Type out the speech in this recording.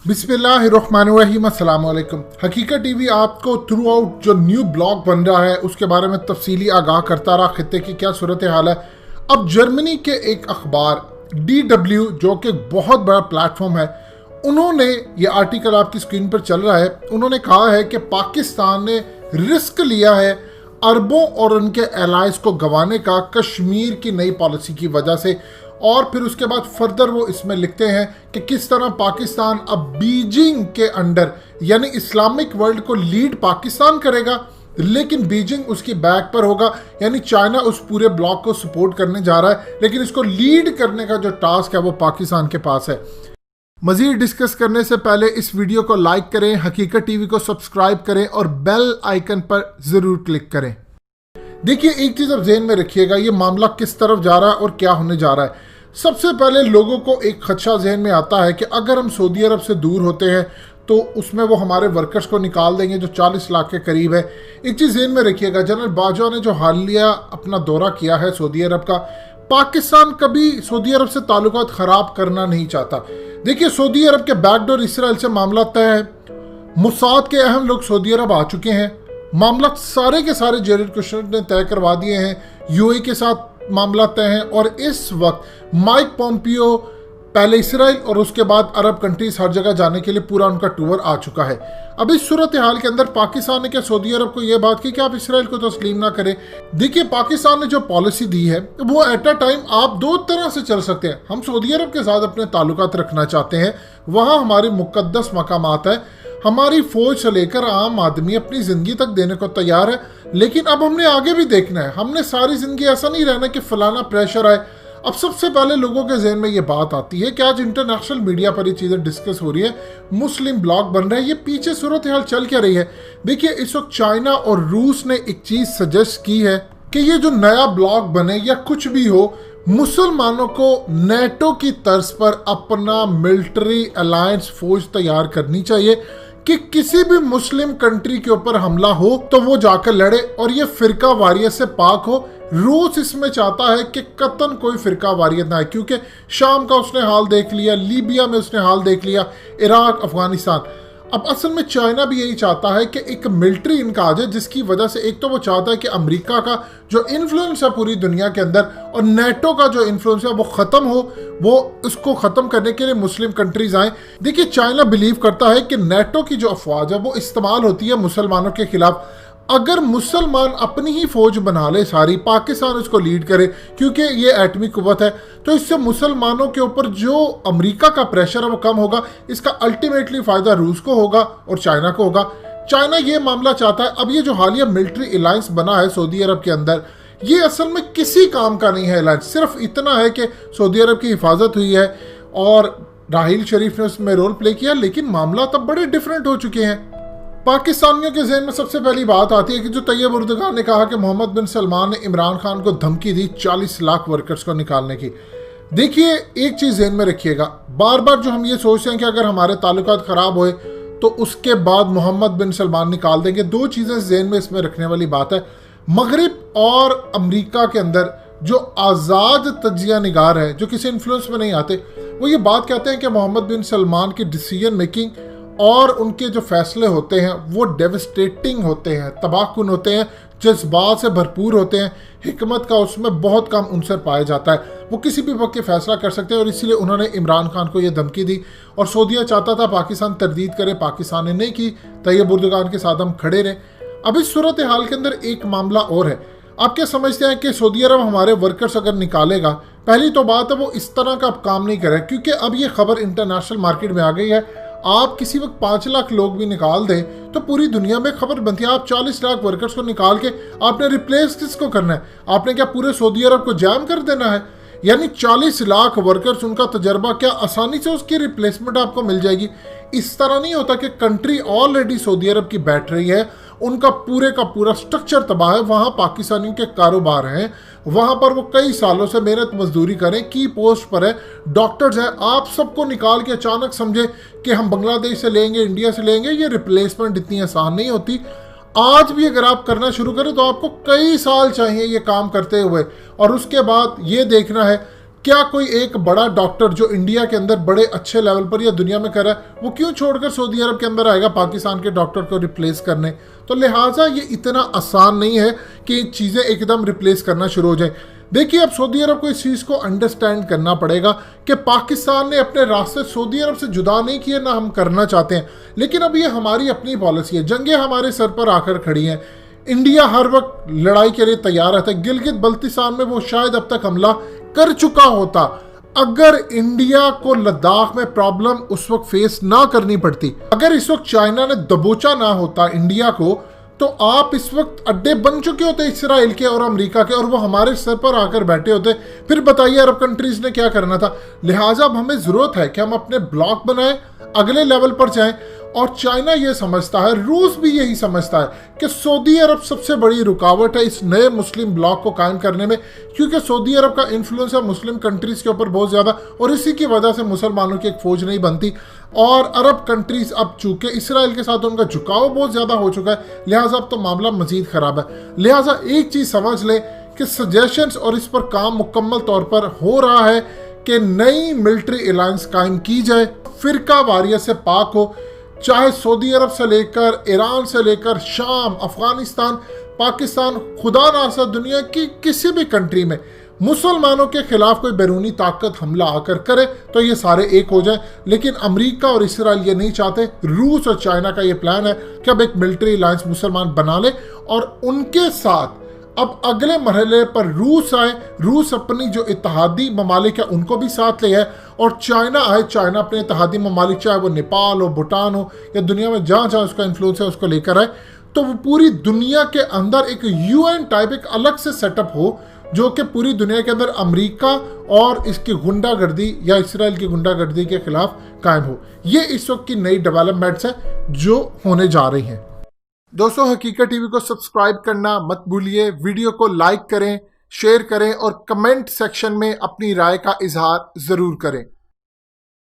बिस्मिल्लाहिर्रहमानिर्रहीम, अस्सलाम वालेकुम। हकीकत टीवी आपको थ्रू आउट जो न्यू ब्लॉग बन रहा है उसके बारे में तफसीली आगाह करता रहा खित्ते की क्या सूरत हाल है। अब जर्मनी के एक अखबार DW जो कि बहुत बड़ा प्लेटफॉर्म है, उन्होंने ये आर्टिकल आपकी स्क्रीन पर चल रहा है, उन्होंने कहा है कि पाकिस्तान ने रिस्क लिया है अरबों और उनके एलाइज को गंवाने का कश्मीर की नई पॉलिसी की वजह से। और फिर उसके बाद फर्दर वो इसमें लिखते हैं कि किस तरह पाकिस्तान अब बीजिंग के अंडर यानी इस्लामिक वर्ल्ड को लीड पाकिस्तान करेगा, लेकिन बीजिंग उसकी बैक पर होगा, यानी चाइना उस पूरे ब्लॉक को सपोर्ट करने जा रहा है, लेकिन इसको लीड करने का जो टास्क है वो पाकिस्तान के पास है। मजीद डिस्कस करने से पहले इस वीडियो को लाइक करें, हकीकत टीवी को सब्सक्राइब करें और बेल आइकन पर जरूर क्लिक करें। देखिए, एक चीज अब ज़हन में रखिएगा, ये मामला किस तरफ जा रहा है और क्या होने जा रहा है। सबसे पहले लोगों को एक खदशा जहन में आता है कि अगर हम सऊदी अरब से दूर होते हैं तो उसमें वो हमारे वर्कर्स को निकाल देंगे जो 40 लाख के करीब है। एक चीज़ जहन में रखिएगा, जनरल बाजवा ने जो हालिया अपना दौरा किया है सऊदी अरब का, पाकिस्तान कभी सऊदी अरब से ताल्लुकात ख़राब करना नहीं चाहता। देखिए, सऊदी अरब के बैकडोर इसराइल से मामला तय है। मुसाद के अहम लोग सऊदी अरब आ चुके हैं, मामला सारे के सारे जेरेड कुशनर ने तय करवा दिए हैं, यूएई के साथ मामला तय है। और इस वक्त माइक पोम्पियो पहले इसराइल और उसके बाद अरब कंट्रीज हर जगह जाने के लिए पूरा उनका टूर आ चुका है। अब इस सूरत हाल के अंदर पाकिस्तान ने क्या सऊदी अरब को यह बात की कि आप इसराइल को तस्लीम ना करें। देखिए, पाकिस्तान ने जो पॉलिसी दी है वो एट अ टाइम आप दो तरह से चल सकते हैं। हम सऊदी अरब के साथ अपने ताल्लुकात रखना चाहते हैं, वहाँ हमारे मुकद्दस मकामात है, हमारी फौज से लेकर आम आदमी अपनी ज़िंदगी तक देने को तैयार है, लेकिन अब हमने आगे भी देखना है। हमने सारी ज़िंदगी ऐसा नहीं रहना कि फलाना प्रेशर आए। अब सबसे पहले लोगों के जहन में ये बात आती है कि आज इंटरनेशनल मीडिया पर ये चीज़ें डिस्कस हो रही है, मुस्लिम ब्लॉग बन रहे हैं, ये पीछे सूरत हाल चल क्या रही है। देखिए, इस वक्त चाइना और रूस ने एक चीज़ सजेस्ट की है कि ये जो नया ब्लॉग बने या कुछ भी हो, मुसलमानों को नेटो की तर्ज पर अपना मिलिट्री अलायंस फौज तैयार करनी चाहिए कि किसी भी मुस्लिम कंट्री के ऊपर हमला हो तो वो जाकर लड़े और ये फिरका वारियत से पाक हो। रूस इसमें चाहता है कि कतन कोई फिरका वारियत ना है, क्योंकि शाम का उसने हाल देख लिया, लीबिया में उसने हाल देख लिया, इराक, अफगानिस्तान। अब असल में चाइना भी यही चाहता है कि एक मिलिट्री इनका आ जाए, जिसकी वजह से एक तो वो चाहता है कि अमेरिका का जो इन्फ्लुएंस है पूरी दुनिया के अंदर और नेटो का जो इन्फ्लुएंस है वो ख़त्म हो, वो उसको ख़त्म करने के लिए मुस्लिम कंट्रीज आए। देखिए, चाइना बिलीव करता है कि नेटो की जो अफवाज है वो इस्तेमाल होती है मुसलमानों के खिलाफ। अगर मुसलमान अपनी ही फौज बना ले सारी, पाकिस्तान उसको लीड करे क्योंकि ये एटमी कुव्वत है, तो इससे मुसलमानों के ऊपर जो अमेरिका का प्रेशर है वो कम होगा। इसका अल्टीमेटली फ़ायदा रूस को होगा और चाइना को होगा। चाइना ये मामला चाहता है। अब ये जो हालिया मिलिट्री अलायंस बना है सऊदी अरब के अंदर, ये असल में किसी काम का नहीं है अलायंस। सिर्फ इतना है कि सऊदी अरब की हिफाजत हुई है और राहील शरीफ ने उसमें रोल प्ले किया, लेकिन मामला तब बड़े डिफरेंट हो चुके हैं। पाकिस्तानियों के जहन में सबसे पहली बात आती है कि जो तैयब उर्दगान ने कहा कि मोहम्मद बिन सलमान ने इमरान खान को धमकी दी 40 लाख वर्कर्स को निकालने की। देखिए, एक चीज़ जहन में रखिएगा, बार बार जो हम ये सोचते हैं कि अगर हमारे ताल्लुकात ख़राब होए तो उसके बाद मोहम्मद बिन सलमान निकाल देंगे, दो चीज़ें जहन में इसमें रखने वाली बात है। मगरिब और अमेरिका के अंदर जो आज़ाद तजिया निगार है, जो किसी इन्फ्लुएंस में नहीं आते, वो ये बात कहते हैं कि मोहम्मद बिन सलमान की डिसीजन मेकिंग और उनके जो फैसले होते हैं वो डेविस्टेटिंग होते हैं, तबाहकुन होते हैं, जज्बात से भरपूर होते हैं, हिकमत का उसमें बहुत कम अंसर पाया जाता है। वो किसी भी वक्त फैसला कर सकते हैं और इसीलिए उन्होंने इमरान खान को ये धमकी दी। और सऊदीया चाहता था पाकिस्तान तरदीद करे, पाकिस्तान ने नहीं की, तैयब उर्दगान के साथ हम खड़े रहे। अब इस सूरत हाल के अंदर एक मामला और है। आप क्या समझते हैं कि सऊदी अरब हमारे वर्कर्स अगर निकालेगा, पहली तो बात है वो इस तरह का अब काम नहीं करे, क्योंकि अब ये खबर इंटरनेशनल मार्केट में आ गई है। आप किसी वक्त 5 लाख लोग भी निकाल दें तो पूरी दुनिया में खबर बनती है। आप 40 लाख वर्कर्स को निकाल के आपने रिप्लेस किसको करना है? आपने क्या पूरे सऊदी अरब को जैम कर देना है? यानी 40 लाख वर्कर्स, उनका तजर्बा क्या आसानी से उसकी रिप्लेसमेंट आपको मिल जाएगी? इस तरह नहीं होता कि कंट्री ऑलरेडी सऊदी अरब की बैठ रही है, उनका पूरे का पूरा स्ट्रक्चर तबाह है, वहाँ पाकिस्तानियों के कारोबार हैं, वहाँ पर वो कई सालों से मेहनत मजदूरी करें, की पोस्ट पर है, डॉक्टर्स हैं। आप सबको निकाल के अचानक समझे कि हम बांग्लादेश से लेंगे, इंडिया से लेंगे, ये रिप्लेसमेंट इतनी आसान नहीं होती। आज भी अगर आप करना शुरू करें तो आपको कई साल चाहिए ये काम करते हुए, और उसके बाद ये देखना है क्या कोई एक बड़ा डॉक्टर जो इंडिया के अंदर बड़े अच्छे लेवल पर या दुनिया में कर रहा है, वो क्यों छोड़कर सऊदी अरब के अंदर आएगा पाकिस्तान के डॉक्टर को रिप्लेस करने? तो लिहाजा ये इतना आसान नहीं है कि चीज़ें एकदम रिप्लेस करना शुरू हो जाए। देखिए, अब सऊदी अरब को इस चीज़ को अंडरस्टैंड करना पड़ेगा कि पाकिस्तान ने अपने रास्ते सऊदी अरब से जुदा नहीं किए, ना हम करना चाहते हैं, लेकिन अब ये हमारी अपनी पॉलिसी है। जंगें हमारे सर पर आकर खड़ी हैं। इंडिया हर वक्त लड़ाई के लिए तैयार रहता है। गिलगित बल्तिस्तान में वो शायद अब तक हमला कर चुका होता अगर इंडिया को लद्दाख में प्रॉब्लम उस वक्त फेस ना करनी पड़ती। अगर इस वक्त चाइना ने दबोचा ना होता इंडिया को, तो आप इस वक्त अड्डे बन चुके होते इसराइल के और अमेरिका के, और वो हमारे सर पर आकर बैठे होते। फिर बताइए अरब कंट्रीज ने क्या करना था। लिहाजा अब हमें जरूरत है कि हम अपने ब्लॉक बनाएं, अगले लेवल पर जाएं। और चाइना ये समझता है, रूस भी यही समझता है कि सऊदी अरब सबसे बड़ी रुकावट है इस नए मुस्लिम ब्लॉक को कायम करने में, क्योंकि सऊदी अरब का इन्फ्लुएंस है मुस्लिम कंट्रीज के ऊपर बहुत ज़्यादा, और इसी की वजह से मुसलमानों की एक फौज नहीं बनती। और अरब कंट्रीज अब चूंकि इसराइल के साथ उनका झुकाव बहुत ज़्यादा हो चुका है, लिहाजा अब तो मामला मजीद ख़राब है। लिहाजा एक चीज़ समझ लें कि सजेशंस और इस पर काम मुकम्मल तौर पर हो रहा है कि नई मिलिट्री अलायंस कायम की जाए, फिरका वारियत से पाक हो, चाहे सऊदी अरब से लेकर ईरान से लेकर शाम, अफगानिस्तान, पाकिस्तान, खुदा नासा दुनिया की किसी भी कंट्री में मुसलमानों के खिलाफ कोई बैरूनी ताकत हमला आकर करे तो ये सारे एक हो जाए। लेकिन अमेरिका और इसराइल ये नहीं चाहते। रूस और चाइना का ये प्लान है कि अब एक मिलिट्री अलायंस मुसलमान बना ले और उनके साथ अब अगले मरहले पर रूस आए। रूस अपनी जो इत्तेहादी ममालिक है उनको भी साथ ले आए, और चाइना आए। चाइना अपने इत्तेहादी ममालिक, चाहे वो नेपाल हो, भूटान हो, या दुनिया में जहाँ जहाँ उसका इन्फ्लुएंस है उसको लेकर आए। तो वो पूरी दुनिया के अंदर एक यूएन टाइप एक अलग से सेटअप हो, जो कि पूरी दुनिया के अंदर अमेरिका और इसकी गुंडागर्दी या इसराइल की गुंडागर्दी के खिलाफ कायम हो। ये इस वक्त की नई डेवलपमेंट्स हैं जो होने जा रही हैं। दोस्तों, हकीकत टीवी को सब्सक्राइब करना मत भूलिए, वीडियो को लाइक करें, शेयर करें और कमेंट सेक्शन में अपनी राय का इजहार जरूर करें।